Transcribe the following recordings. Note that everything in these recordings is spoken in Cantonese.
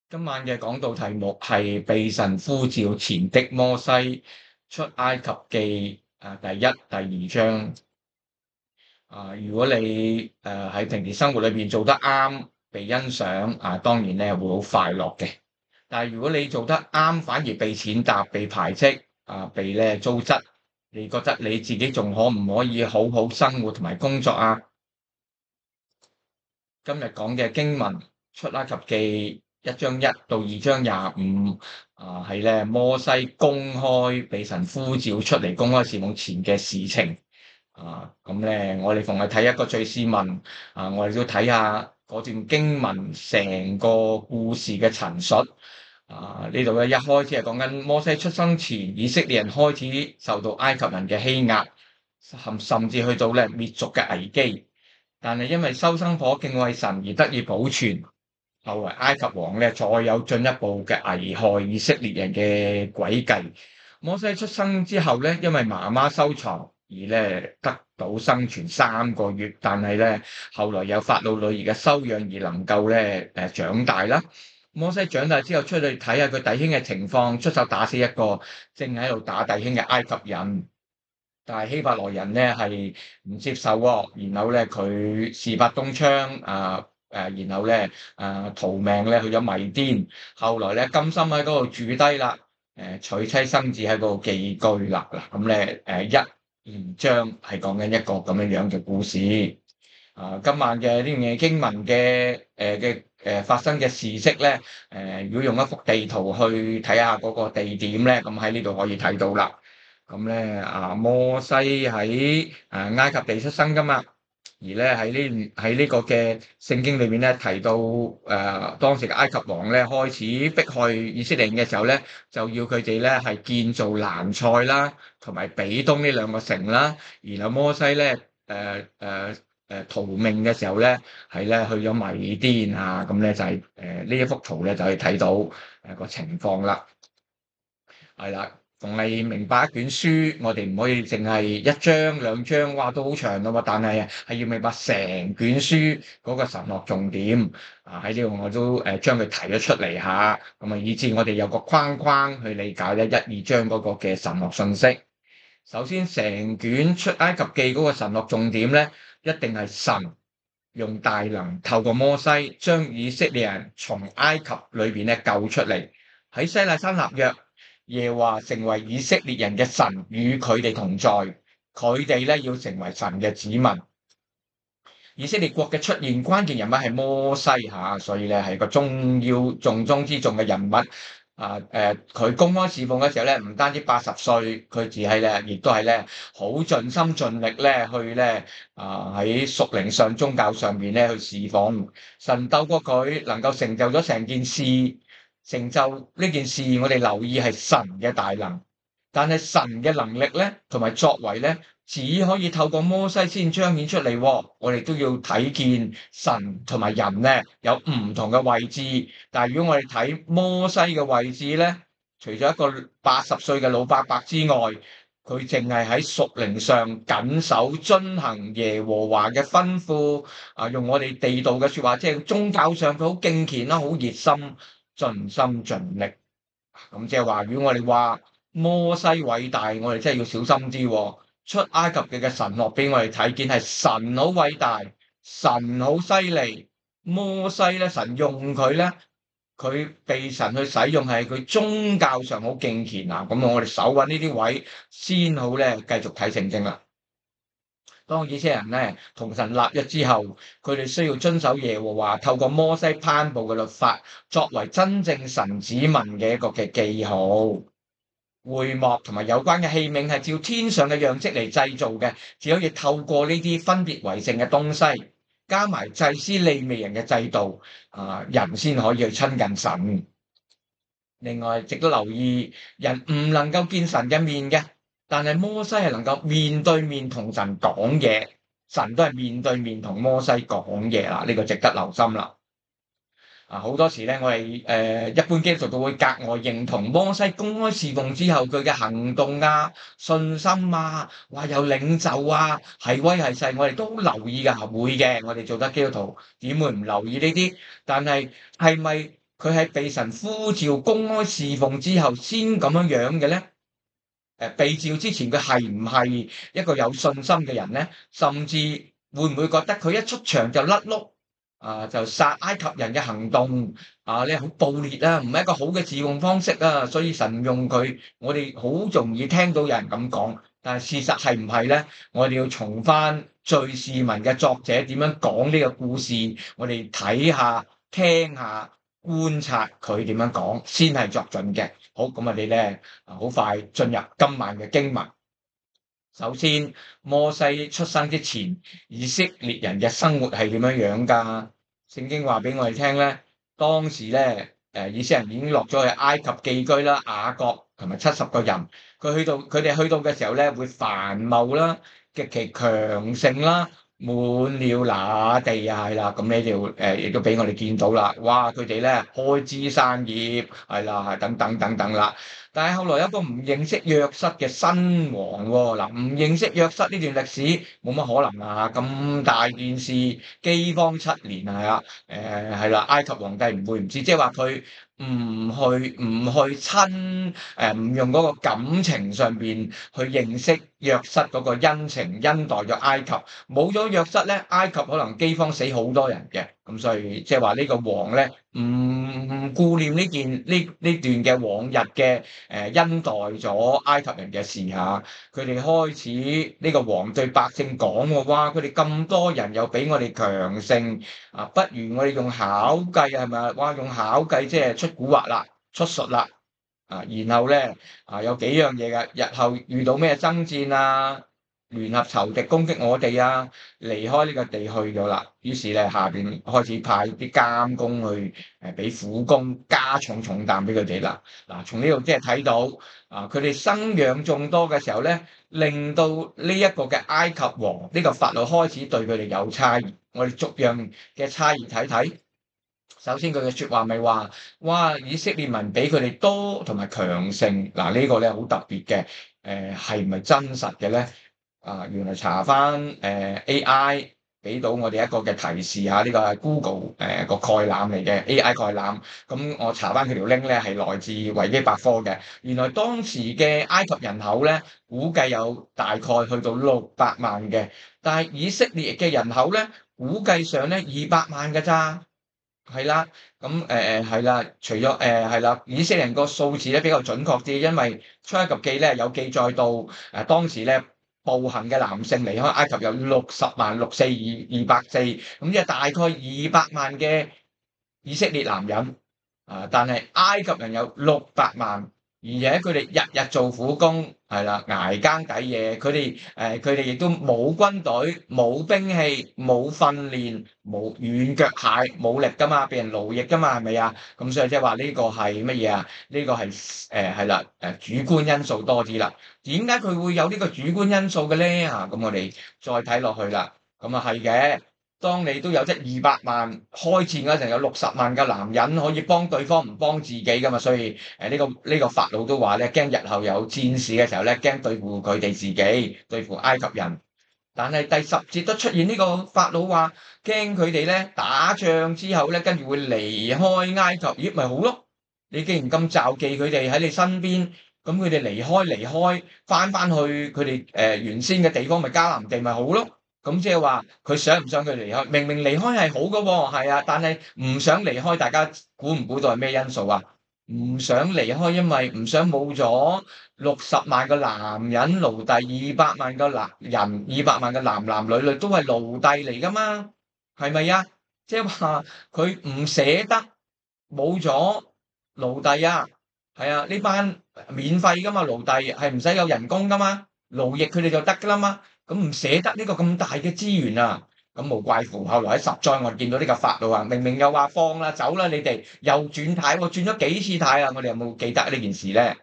今晚嘅講道題目係被神呼召前的摩西出埃及記第一、第二章。如果你喺平時生活裏邊做得啱，被欣賞當然咧會好快樂嘅。但係如果你做得啱，反而被踐踏、被排斥被咧糟質，你覺得你自己仲可唔可以好好生活同埋工作啊？今日講嘅經文出埃及記1章1到2章25，係咧摩西公開被神呼召出嚟公開事奉前嘅事情。咁咧我哋逢係睇一個敘事文，我哋都睇下嗰段經文成個故事嘅陳述。呢度咧一開始係講緊摩西出生前，以色列人開始受到埃及人嘅欺壓，甚至去到咧滅族嘅危機。但係因為收生婆敬畏神而得以保存，後來埃及王咧再有進一步嘅危害以色列人嘅詭計。摩西出生之後咧，因為媽媽收藏而咧得到生存3個月，但係咧後來有法老女兒嘅收養而能夠咧長大啦。摩西長大之後出去睇下佢弟兄嘅情況，出手打死一個正喺度打弟兄嘅埃及人。但係希伯來人咧係唔接受喎，然後咧佢事發東窗然後咧逃命咧去咗米甸，後來咧甘心喺嗰度住低啦，娶妻生子喺嗰度寄居啦。嗱咁咧1、2章係講緊一個咁樣樣嘅故事。今晚嘅呢樣嘢經文嘅發生嘅事跡咧，如果用一幅地圖去睇下嗰個地點咧，咁喺呢度可以睇到啦。咁咧摩西喺埃及地出生噶嘛，而咧喺呢個嘅聖經裏面咧提到當時嘅埃及王咧開始迫害以色列人嘅時候咧，就要佢哋咧係建造蘭塞啦，同埋比東呢2個城啦。然後摩西咧逃命嘅時候咧，係咧去咗米甸咁咧就係呢一幅圖咧就可以睇到個情況啦。係啦。逢你明白一卷書，我哋唔可以淨係1章2章，哇都好長㗎嘛。但係要明白成卷書嗰個神學重點。喺呢度我都將佢提咗出嚟下，咁以致我哋有個框框去理解咧1、2章嗰個嘅神學信息。首先，成卷出埃及記嗰個神學重點咧，一定係神用大能透過摩西將以色列人從埃及裏邊咧救出嚟，喺西奈山立約。耶和華成為以色列人嘅神，與佢哋同在，佢哋咧要成為神嘅子民。以色列國嘅出現關鍵人物係摩西所以咧係個重中之重嘅人物。佢公開侍奉嘅時候咧，唔單止80歲，佢只係咧，亦都係咧好盡心盡力咧去咧喺屬靈上宗教上面咧去侍奉。神透過佢能夠成就咗成件事。成就呢件事，我哋留意係神嘅大能，但係神嘅能力咧，同埋作為咧，只可以透過摩西先彰顯出嚟。我哋都要睇見神同埋人咧有唔同嘅位置。但係如果我哋睇摩西嘅位置咧，除咗一個80歲嘅老伯伯之外，佢淨係喺屬靈上謹守遵行耶和華嘅吩咐。用我哋地道嘅說話，即係宗教上佢好敬虔啦，好熱心。盡心盡力，咁即係話，如果我哋話摩西偉大，我哋真係要小心啲。出埃及嘅神學俾我哋睇見係神好偉大，神好犀利。摩西咧，神用佢咧，佢被神去使用係佢宗教上好敬虔啊。咁我哋手穩呢啲位先好咧，繼續睇聖經啦。當以色列人咧同神立約之後，佢哋需要遵守耶和華透過摩西頒布嘅律法，作為真正神子民嘅一個嘅記號。會幕同埋有關嘅器皿係照天上嘅樣式嚟製造嘅，只可以透過呢啲分別為聖嘅東西，加埋祭司利未人嘅制度，人先可以去親近神。另外，值得留意，人唔能夠見神嘅面嘅。但係摩西係能夠面對面同神講嘢，神都係面對面同摩西講嘢啦，呢個值得留心啦。好多時咧，我哋一般基督徒都會格外認同摩西公開侍奉之後佢嘅行動信心話有領袖係威係勢，我哋都留意㗎，會嘅。我哋做得基督徒點會唔留意呢啲？但係係咪佢係被神呼召公開侍奉之後先咁樣樣嘅咧？被召之前佢係唔係一個有信心嘅人咧？甚至會唔會覺得佢一出場就甩碌就殺埃及人嘅行動好暴烈啊，唔係一個好嘅侍奉方式啊，所以神用佢，我哋好容易聽到有人咁講，但係事實係唔係咧？我哋要從翻敘事文嘅作者點樣講呢個故事，我哋睇下、聽下、觀察佢點樣講，先係作準嘅。好，咁我哋咧好快進入今晚嘅經文。首先，摩西出生之前，以色列人嘅生活係點樣樣㗎？聖經話俾我哋聽咧，當時咧以色列人已經落咗去埃及寄居啦，雅各同埋70個人，佢哋去到嘅時候咧，會繁茂啦，極其強盛啦。滿了那地係啦，咁呢條亦都俾我哋見到啦。哇！佢哋咧開枝散葉係啦，係等等等等啦。但係後來有一個唔認識約瑟嘅新王喎，嗱，唔認識約瑟呢段歷史冇乜可能啊！咁大件事，饑荒7年係啊，係啦，埃及皇帝唔會唔知，即係話佢唔去唔用嗰個感情上邊去認識約瑟嗰個恩情恩待咗埃及，冇咗約瑟咧，埃及可能饑荒死好多人嘅，咁所以即係話呢個王咧唔顧念呢段嘅往日嘅恩待咗埃及人嘅事下，佢哋開始呢個王對百姓講喎，哇！佢哋咁多人又比我哋強盛不如我哋用巧計係咪啊？哇！用巧計即係出蠱惑啦，出術啦然後咧有幾樣嘢㗎，日後遇到咩爭戰啊，聯合仇敵攻擊我哋啊，離開呢個地去咗啦。於是咧下邊開始派啲監工去俾苦工，加重重擔俾佢哋啦。嗱，從呢度即係睇到佢哋生養眾多嘅時候咧，令到呢一個嘅埃及王呢個法老開始對佢哋有差異。我哋逐樣嘅差異睇睇。首先佢嘅説話咪話，哇！以色列民比佢哋多同埋強盛。嗱，呢個咧好特別嘅，係唔係真實嘅咧？原來查翻AI 俾到我哋一個嘅提示嚇，呢個係 Google 個概覽嚟嘅 AI 概覽。咁我查翻佢條 link 咧係來自維基百科嘅。原來當時嘅埃及人口咧，估計有大概去到600萬嘅，但係以色列嘅人口咧，估計上咧200萬㗎咋。係啦，咁係啦，除咗係啦，以色列人個數字咧比較準確啲，因為出埃及記咧有記載到當時咧步行嘅男性離開埃及有60萬64224，咁即係大概200萬嘅以色列男人但係埃及人有600萬。而且佢哋日日做苦工，係啦，捱更抵夜。佢哋亦都冇軍隊、冇兵器、冇訓練、冇軟腳蟹、冇力噶嘛，俾人奴役噶嘛，係咪啊？咁所以即係話呢個係乜嘢啊？呢個係係啦主觀因素多啲啦。點解佢會有呢個主觀因素嘅咧？咁我哋再睇落去啦。咁係嘅。當你都有200萬開戰嗰陣，有60萬嘅男人可以幫對方唔幫自己噶嘛，所以呢個法老都話咧，驚日後有戰事嘅時候咧，驚對付佢哋自己，對付埃及人。但係第10節都出現呢個法老話，驚佢哋咧打仗之後咧，跟住會離開埃及，咦咪好咯？你既然咁罩忌佢哋喺你身邊，咁佢哋離開翻去佢哋原先嘅地方，咪迦南地咪好咯？咁即係話佢想唔想佢離開？明明離開係好嘅喎，係啊，但係唔想離開，大家估唔估到係咩因素啊？唔想離開，因為唔想冇咗60萬個男人奴隸，200萬個男人，200萬個男男女女都係奴隸嚟噶嘛？係咪啊？即係話佢唔捨得冇咗奴隸啊？係啊，呢班免費噶嘛，奴隸係唔使有人工噶嘛，奴役佢哋就得噶啦嘛。咁唔捨得呢個咁大嘅資源啊，咁無怪乎後來喺10災我哋見到呢個法老明明又話放啦走啦，你哋又轉軚喎，轉咗幾次軚啦，我哋有冇記得呢件事咧？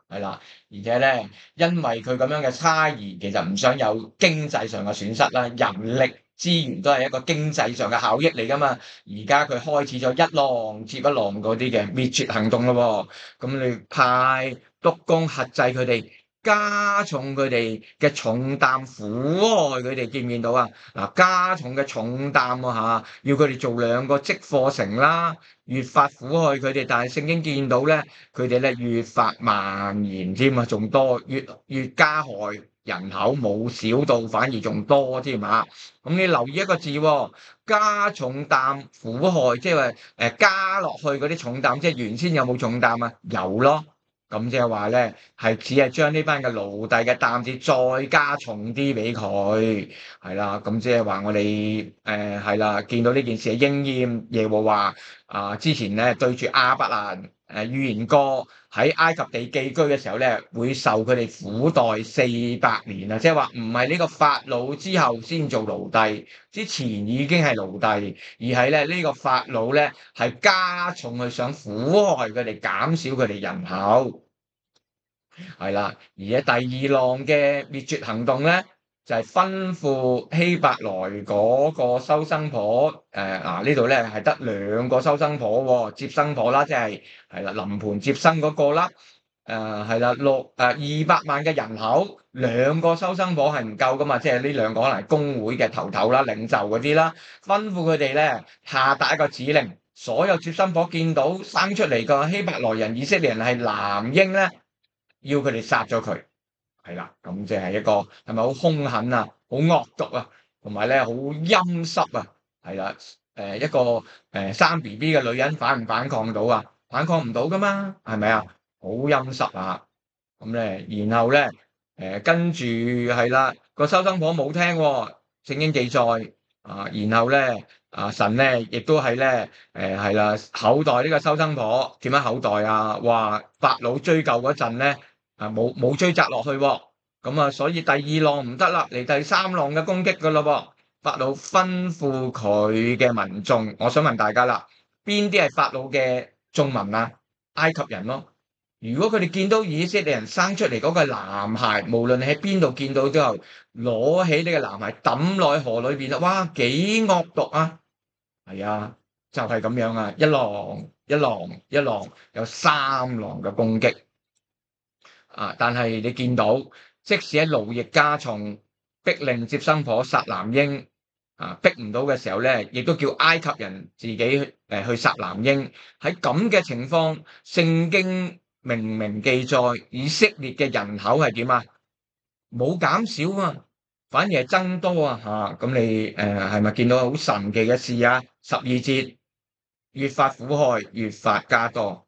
係啦，而且咧，因為佢咁樣嘅差異，其實唔想有經濟上嘅損失啦，人力資源都係一個經濟上嘅效益嚟噶嘛。而家佢開始咗一浪接一浪嗰啲嘅滅絕行動咯喎，咁你派督工轄制佢哋。加重佢哋嘅重擔，苦害佢哋，見唔見到啊？嗱，加重嘅重擔啊嚇，要佢哋做2個積課程啦，越發苦害佢哋。但係聖經見到咧，佢哋咧越發蔓延添啊，仲多，越加害人口，冇少到，反而仲多添啊！咁你留意一個字喎，加重擔苦害，即係話加落去嗰啲重擔，即係原先有冇重擔啊？有咯。咁即係話咧，只係將呢班嘅奴隸嘅擔子再加重啲俾佢，係啦。咁即係話我哋係啦，見到呢件事嘅應驗，耶和華之前咧對住亞伯蘭預言過喺埃及地寄居嘅時候咧，會受佢哋苦待400年啊！即係話唔係呢個法老之後先做奴隸，之前已經係奴隸，而係咧呢個法老咧係加重佢想苦害佢哋，減少佢哋人口。係啦，而喺第2浪嘅滅絕行動咧，就係吩咐希伯來嗰個收生婆，呢度咧係得2個收生婆喎，接生婆啦，即係啦，臨盆接生嗰個啦，係啦，200萬嘅人口，2個收生婆係唔夠噶嘛，即係呢2個可能係公會嘅頭啦、領袖嗰啲啦，吩咐佢哋咧下達一個指令，所有接生婆見到生出嚟個希伯來人、以色列人係男嬰咧，要佢哋殺咗佢，係啦，咁即係一個係咪好兇狠啊、好惡毒啊，同埋咧好陰濕啊，係啦，一個生 BB 嘅女人反唔反抗到啊？反抗唔到噶嘛，係咪啊？好陰濕啊！咁咧，然後咧跟住係啦，個收生婆冇聽喎，聖經記載然後咧神咧亦都係咧係啦，厚待呢個收生婆，點樣厚待啊？話法老追究嗰陣咧。冇追責落去喎，咁所以第2浪唔得啦，嚟第3浪嘅攻擊噶咯喎。法老吩咐佢嘅民眾，我想問大家啦，邊啲係法老嘅眾民啊？埃及人咯。如果佢哋見到以色列人生出嚟嗰個男孩，無論喺邊度見到之後，攞起呢個男孩抌落去河裏邊啦，哇，幾惡毒啊！係啊，就係咁樣啊，一浪一浪一浪，有3浪嘅攻擊。但係你見到，即使喺奴役加重，逼令接生婆殺男嬰，逼唔到嘅時候咧，亦都叫埃及人自己去殺男嬰。喺咁嘅情況，聖經明明記載以色列嘅人口係點啊？冇減少啊，反而係增多啊！咁你係咪見到好神奇嘅事啊？12節，越發苦害，越發加多。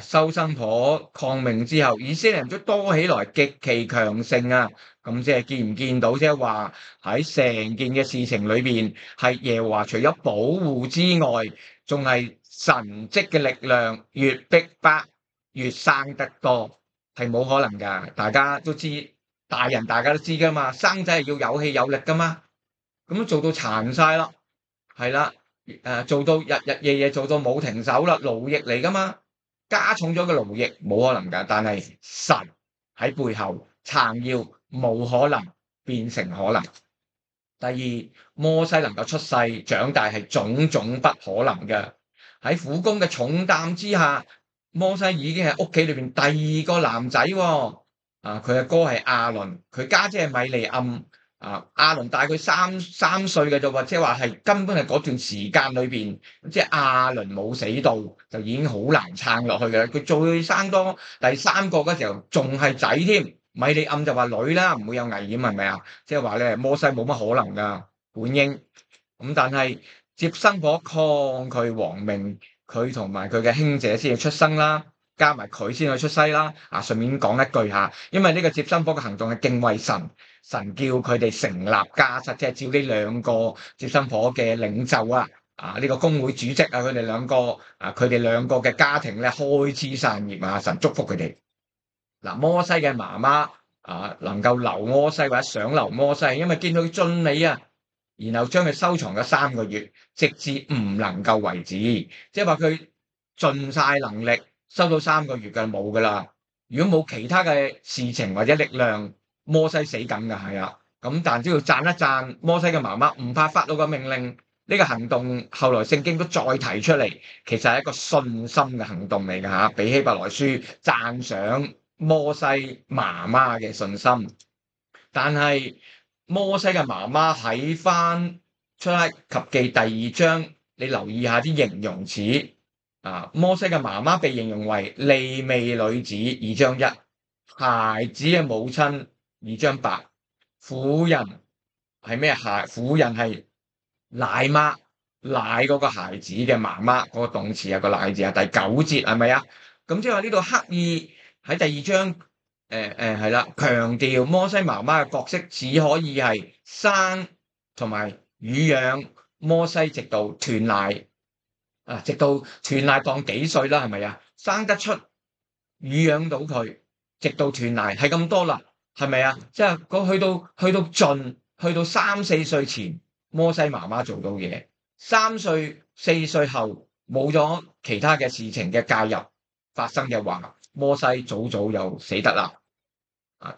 收生婆抗命之後，以色列人都多起來，極其強盛啊！咁即係見唔見到？即係話喺成件嘅事情裏邊，係耶和華除咗保護之外，仲係神蹟嘅力量，越逼迫越生得多，係冇可能噶。大家都知，大人大家都知噶嘛，生仔係要有氣有力噶嘛。咁都做到殘晒啦，係啦，做到日日夜夜做到冇停手啦，勞役嚟噶嘛。加重咗個勞役冇可能㗎，但係神喺背後撐腰，冇可能變成可能。第二，摩西能夠出世長大係種種不可能嘅。喺苦工嘅重擔之下，摩西已經係屋企裏邊第2個男仔喎。佢嘅哥係亞倫，佢家姐係米利暗。亞倫大佢三歲嘅啫喎，即係話係根本係嗰段時間裏邊，即係亞倫冇死到，就已經好難撐落去嘅。佢再生多第3個嗰時候，仲係仔添。米利暗就話女啦，唔會有危險，係咪啊？即係話咧，摩西冇乜可能噶本應。咁但係接生婆抗拒王命，佢同埋佢嘅兄姐先至出生啦，加埋佢先去出世啦。順便講一句嚇，因為呢個接生婆嘅行動係敬畏神。神叫佢哋成立家室，即係照呢2個接生婆嘅領袖呢個公會主席佢哋2個佢哋2個嘅家庭咧開枝散葉神祝福佢哋。摩西嘅媽媽能夠留摩西或者想留摩西，因為見到佢俊美然後將佢收藏咗3個月，直至唔能夠為止，即係話佢盡晒能力收到3個月嘅冇噶啦。如果冇其他嘅事情或者力量，摩西死緊噶，係啊，咁但只要讚一讚摩西嘅媽媽唔怕法老嘅命令，呢個行動後來聖經都再提出嚟，其實係一個信心嘅行動嚟噶比希伯來書讚賞摩西媽媽嘅信心。但係摩西嘅媽媽喺翻出埃及記第2章，你留意下啲形容詞啊。摩西嘅媽媽被形容為利未女子2章1，孩子嘅母親2章8，婦人係咩？婦人係奶媽，奶嗰個孩子嘅媽媽，嗰個動詞有個奶字啊。第9節係咪啊？咁即係話呢度刻意喺第2章。係啦，強調摩西媽媽嘅角色只可以係生同埋乳養摩西，直到斷奶啊，直到斷奶當幾歲啦？係咪啊？生得出乳養到佢，直到斷奶係咁多啦，係咪啊？即係去到盡，去到3、4歲前，摩西媽媽做到嘢，3歲、4歲後冇咗其他嘅事情嘅介入發生嘅話，摩西早早又死得啦。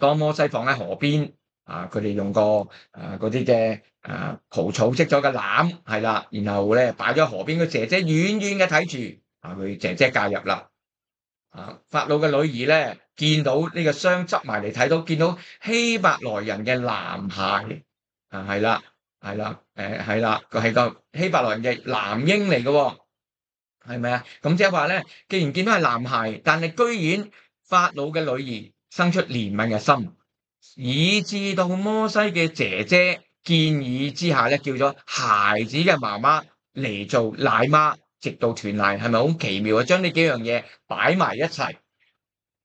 當摩西放喺河邊，佢哋用個嗰啲嘅蒲草織咗個籃，係啦，然後咧擺咗河邊，個姐姐遠遠嘅睇住，佢姐姐介入啦。法老嘅女兒咧見到呢個箱執埋嚟睇到，見到希伯來人嘅男孩，係啦，係啦，係啦，佢係個希伯來人嘅男嬰嚟嘅，係咪啊？咁即係話咧，既然見到係男孩，但係居然法老嘅女兒生出憐憫嘅心，以致到摩西嘅姐姐建議之下咧，叫咗孩子嘅媽媽嚟做奶媽，直到斷奶，係咪好奇妙啊？將呢幾樣嘢擺埋一齊，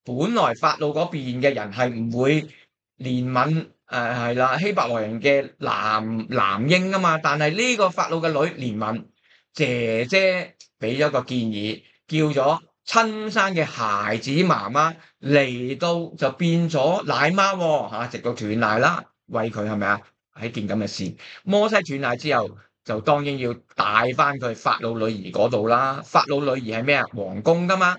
本來法老嗰邊嘅人係唔會憐憫係啦希伯來人嘅男嬰啊嘛，但係呢個法老嘅女憐憫，姐姐俾咗個建議，叫咗親生嘅孩子媽媽嚟到就變咗奶媽喎，直到斷奶啦，餵佢係咪啊？係件咁嘅事。摩西斷奶之後，就當然要帶翻佢法老女兒嗰度啦。法老女兒係咩啊？皇宮噶嘛，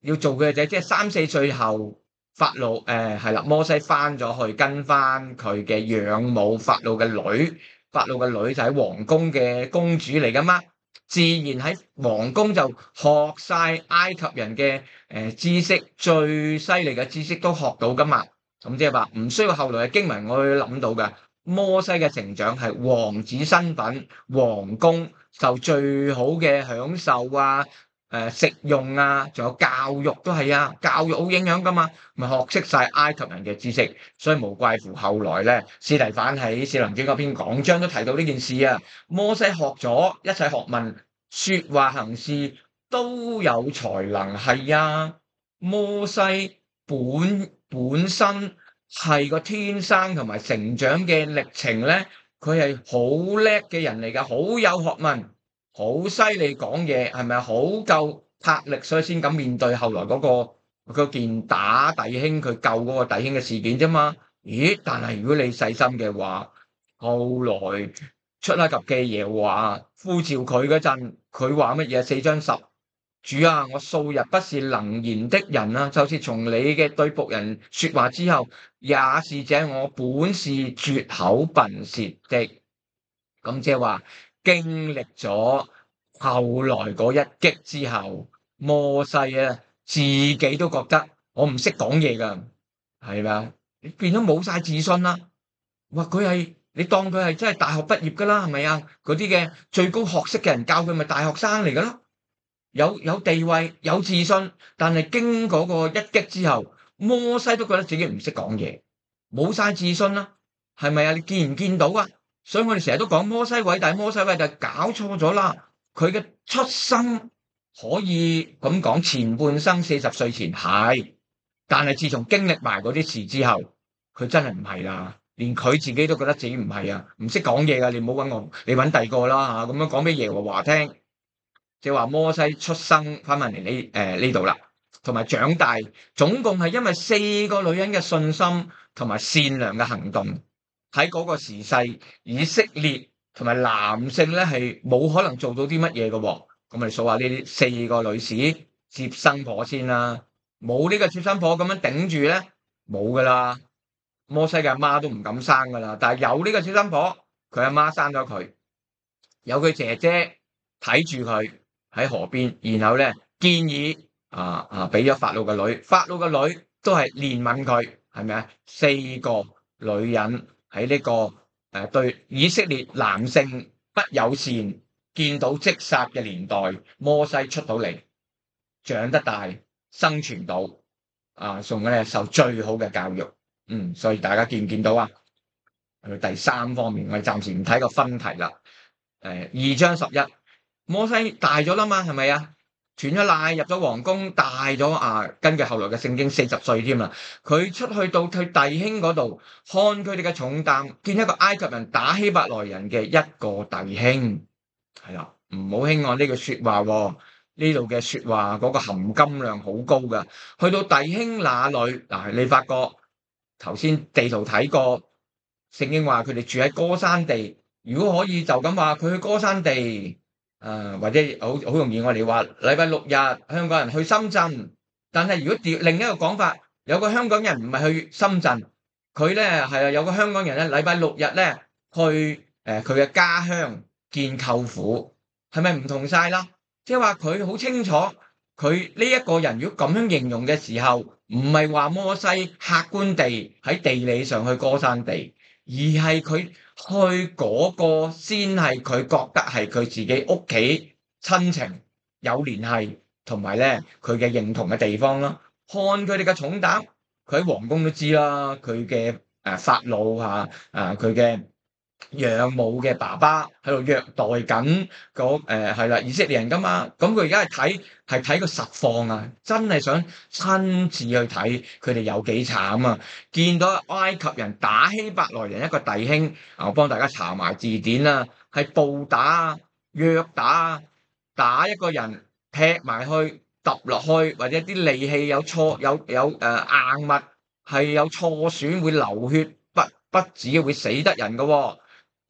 要做佢嘅仔，即係3、4歲後，法老係啦，摩西翻咗去跟翻佢嘅養母法老嘅女，法老嘅女就喺皇宮嘅公主嚟噶嘛。自然喺皇宮就學晒埃及人嘅知識，最犀利嘅知識都學到噶嘛。咁即係話唔需要後來嘅經文，我會諗到嘅。摩西嘅成長係王子身份，皇宮受最好嘅享受啊，食用啊，仲有教育都係啊，教育好影響噶嘛，咪學識晒埃及人嘅知識，所以無怪乎後來咧，司提反喺《使徒行傳》嗰篇講章都提到呢件事啊。摩西學咗一切學問，說話行事都有才能，係啊。摩西本身係個天生同埋成長嘅歷程咧，佢係好叻嘅人嚟噶，好有學問，好犀利講嘢，係咪好夠魄力，所以先敢面對後來嗰件打弟兄佢救嗰個弟兄嘅事件啫嘛。咦？但係如果你細心嘅話，後來出埃及記耶和華呼召佢嗰陣，佢話乜嘢？4章10。主啊，我素日不是能言的人啊，就是從你嘅對僕人說話之後，也是這我本是拙口笨舌的。咁即係話經歷咗後來嗰一擊之後，摩西啊自己都覺得我唔識講嘢噶，係咪？你變咗冇晒自信啦。哇！你當佢係真係大學畢業噶啦，係咪啊？嗰啲嘅最高學識嘅人教佢咪大學生嚟噶咯？有地位有自信，但係經嗰個一擊之後，摩西都覺得自己唔識講嘢，冇晒自信啦，係咪啊？你見唔見到啊？所以我哋成日都講摩西偉大，摩西偉大，搞錯咗啦。佢嘅出生可以咁講，前半生40歲前係，但係自從經歷埋嗰啲事之後，佢真係唔係啦，連佢自己都覺得自己唔係啊，唔識講嘢噶，你唔好搵我，你搵第二個啦吓，咁樣講俾耶和華聽。即係話摩西出生翻返嚟呢度啦，同埋長大，總共係因為4個女人嘅信心同埋善良嘅行動，喺嗰個時勢，以色列同埋男性咧係冇可能做到啲乜嘢嘅。咁我哋數下呢啲4個女士接生婆先啦，冇呢個接生婆咁樣頂住咧，冇噶啦。摩西嘅阿媽都唔敢生噶啦，但係有呢個接生婆，佢阿媽生咗佢，有佢姐姐睇住佢喺河邊，然後咧建議俾咗法老嘅女，法老嘅女都係憐憫佢，係咪啊？4個女人喺呢個對以色列男性不友善、見到即殺嘅年代，摩西出到嚟，長得大，生存到仲咧受最好嘅教育。所以大家見唔見到啊？第3方面，我哋暫時唔睇個分題啦。2章11，摩西大咗啦嘛，係咪啊？斷咗奶入咗皇宮，大咗根據後來嘅聖經40歲添啦。佢出去到佢弟兄嗰度，看佢哋嘅重擔，見一個埃及人打希伯來人嘅一個弟兄，係啦，唔好輕看呢句說話喎。呢度嘅說話嗰個含金量好高噶。去到弟兄那裏，你發覺頭先地圖睇過，聖經話佢哋住喺歌珊地。如果可以就咁話佢去歌珊地，或者好容易我哋話禮拜6日香港人去深圳。但係如果另一個講法，有個香港人唔係去深圳，佢咧係有個香港人咧禮拜6日咧去佢嘅家鄉見舅父，係咪唔同晒啦？即係話佢好清楚，佢呢一個人如果咁樣形容嘅時候，唔係話摩西客觀地喺地理上去歌珊地，而係佢去嗰個先係佢覺得係佢自己屋企親情有聯繫，同埋咧佢嘅認同嘅地方啦。看佢哋嘅重擔，佢喺皇宮都知啦，佢嘅法老佢嘅養母嘅爸爸喺度虐待緊係啦以色列人噶嘛。咁佢而家係睇個實況啊，真係想親自去睇佢哋有幾慘啊！見到埃及人打希伯來人一個弟兄，我幫大家查埋字典啦，係暴打、虐打、打一個人劈埋去揼落去，或者啲利器有硬物係有錯損會流血，不止會死得人噶喎。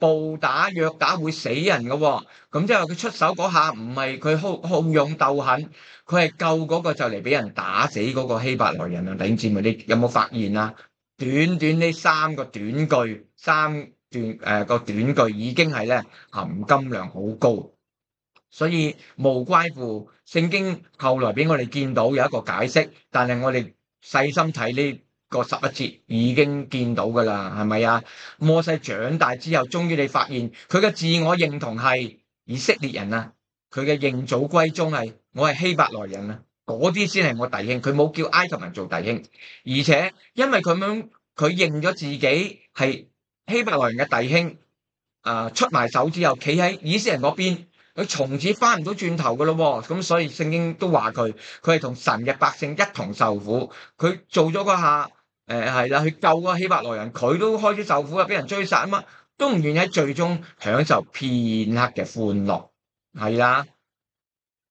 暴打虐打會死人嘅喎。咁即係話佢出手嗰下唔係佢好勇鬥狠，佢係救嗰個就嚟俾人打死嗰個希伯來人啊！弟兄姊妹，你有冇發現啊？短短呢3個短句，3段個短句已經係咧含金量好高，所以無怪乎聖經後來俾我哋見到有一個解釋，但係我哋細心睇呢個11節已經見到噶啦，係咪啊？摩西長大之後，終於你發現佢嘅自我認同係以色列人啊，佢嘅認祖歸宗係我係希伯來人啊，嗰啲先係我弟兄，佢冇叫埃及人做弟兄，而且因為咁樣佢認咗自己係希伯來人嘅弟兄，出埋手之後，企喺以色列人嗰邊，佢從此翻唔到轉頭噶咯。咁所以聖經都話佢係同神嘅百姓一同受苦，佢做咗嗰下。係啦，去救嗰個希伯來人，佢都開始受苦啊，俾人追殺啊嘛，都唔願意喺最終享受片刻嘅歡樂，係啦，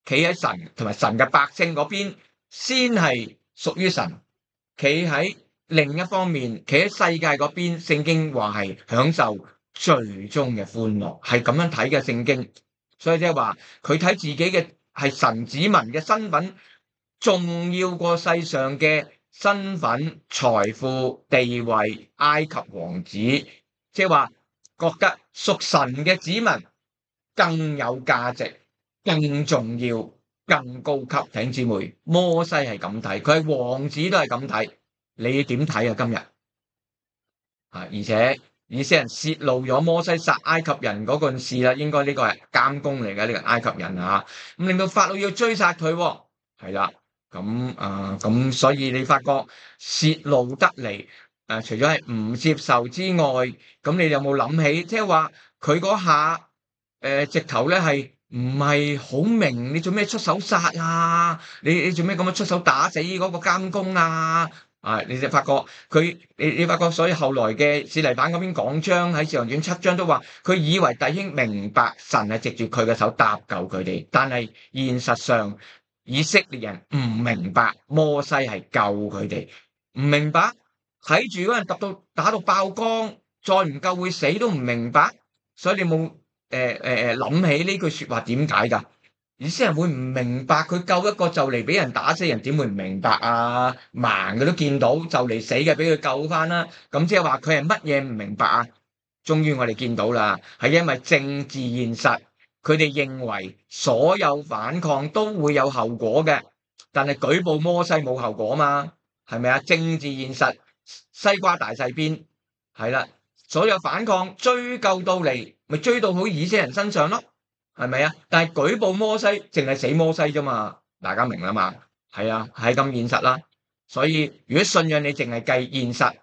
企喺神同埋神嘅百姓嗰邊，先係屬於神；企喺另一方面，企喺世界嗰邊，聖經話係享受最終嘅歡樂，係咁樣睇嘅聖經。所以即係話佢睇自己嘅係神子民嘅身份，重要過世上嘅身份、財富、地位、埃及王子，即係話覺得屬神嘅子民更有價值、更重要、更高級。弟兄姊妹，摩西係咁睇，佢係王子都係咁睇，你點睇啊？今日而且以色列人泄露咗摩西殺埃及人嗰件事啦，應該呢個係監工嚟嘅呢個埃及人咁令到法老要追殺佢，係啦。咁所以你發覺泄露得嚟，除咗係唔接受之外，咁你有冇諗起，即係話佢嗰下，直頭咧係唔係好明你做咩出手殺啊？你做咩咁樣出手打死嗰個監工啊？你就發覺你發覺，所以後來嘅司提反嗰邊講章喺《使徒行傳》7章都話，佢以為弟兄明白神係藉住佢嘅手搭救佢哋，但係現實上。以色列人唔明白摩西係救佢哋，唔明白睇住嗰人打到爆光，再唔救會死都唔明白，所以你冇諗起呢句說話點解㗎？以色列人會唔明白佢救一個就嚟俾人打死人，點會唔明白啊？盲嘅都見到就嚟死嘅俾佢救翻啦，咁即係話佢係乜嘢唔明白啊？終於我哋見到啦，係因為政治現實。佢哋認為所有反抗都會有後果嘅，但係舉報摩西冇後果嘛，係咪啊？政治現實，西瓜大細邊，係啦，所有反抗追究到嚟，咪追到好以色列人身上咯，係咪啊？但係舉報摩西，淨係死摩西啫嘛，大家明啦嘛？係啊，係咁現實啦。所以如果信仰你淨係計現實、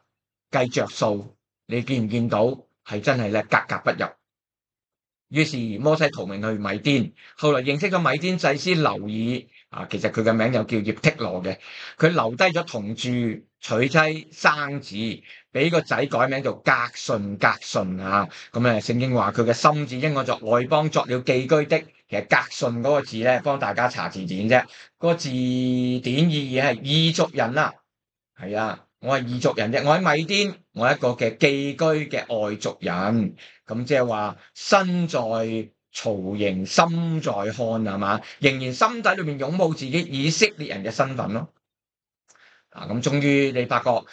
計着數，你見唔見到係真係咧格格不入？於是摩西逃命去米甸，後來認識咗米甸祭司流爾啊，其實佢嘅名又叫葉忒羅嘅，佢留低咗同住、娶妻、生子，俾個仔改名做革順，革順啊。咁聖經話佢嘅心志因我作外邦作了寄居的，其實革順嗰個字咧，幫大家查字典啫，個字典意義係異族人啊，係啊。我係異族人啫，我喺米甸，我係一個嘅寄居嘅外族人，咁即係話身在曹營心在漢係嘛，仍然心底裏面擁抱自己以色列人嘅身份咯。咁終於你發覺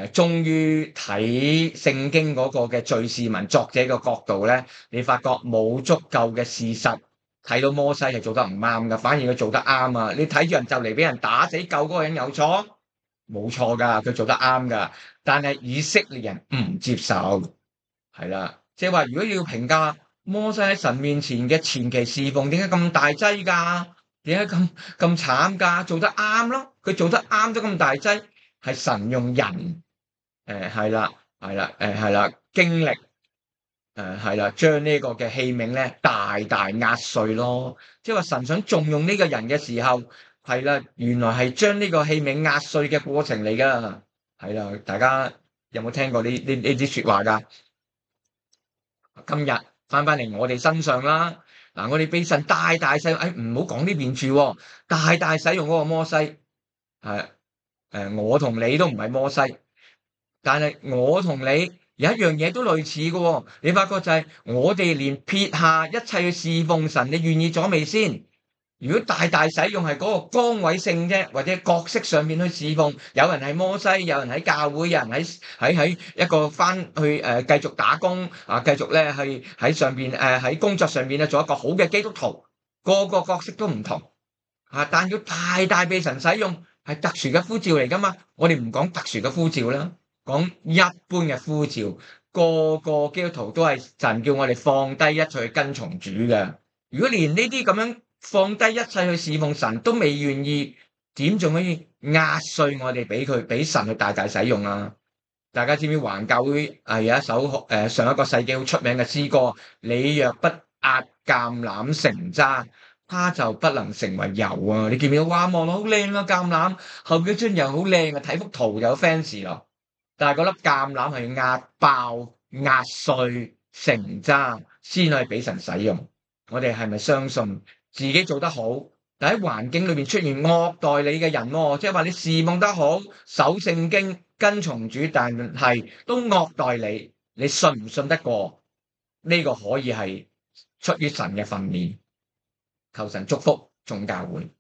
終於睇聖經嗰個嘅敘事文作者嘅角度咧，你發覺冇足夠嘅事實睇到摩西係做得唔啱㗎，反而佢做得啱啊！你睇住人就嚟俾人打死，救嗰個人有錯？冇錯㗎，佢做得啱㗎，但係以色列人唔接受，係啦，即係話如果要評價摩西喺神面前嘅前期侍奉，點解咁大劑㗎？點解咁慘㗎？做得啱咯，佢做得啱咗咁大劑，係神用人，係啦，經歷，係啦，將呢個嘅器皿咧大大壓碎咯，即係話神想重用呢個人嘅時候。係啦，原來係將呢個器皿壓碎嘅過程嚟㗎。係啦，大家有冇聽過呢啲説話㗎？今日翻嚟我哋身上啦。嗱，我哋俾神大大使用，唔好講呢邊住，大大使用嗰個摩西。我同你都唔係摩西，但係我同你有一樣嘢都類似嘅。你發覺就係我哋連撇下一切去侍奉神，你願意咗未先？如果大大使用係嗰個崗位性啫，或者角色上面去侍奉，有人係摩西，有人喺教會，有人喺一個翻去繼續打工啊，繼續咧去喺上邊喺工作上面咧做一個好嘅基督徒，個個角色都唔同啊，但要大大被神使用係特殊嘅呼召嚟噶嘛，我哋唔講特殊嘅呼召啦，講一般嘅呼召，個個基督徒都係神叫我哋放低一切去跟從主嘅，如果連呢啲咁樣。放低一切去侍奉神都未願意，點仲可以壓碎我哋俾神去大大使用啊？大家知唔知環教會有一首上一個世紀好出名嘅詩歌？你若不壓橄欖成渣，它就不能成為油啊！你見唔見到？哇，望落好靚啊，橄欖後邊樽油好靚啊，睇幅圖就有 fans 咯。但係嗰粒橄欖係壓爆、壓碎成渣先可以俾神使用。我哋係咪相信？自己做得好，但喺環境裏邊出現惡待你嘅人，即係話你侍奉得好，守聖經，跟從主，但係都惡待你，你信唔信得過？呢個可以係出於神嘅訓練，求神祝福眾教會。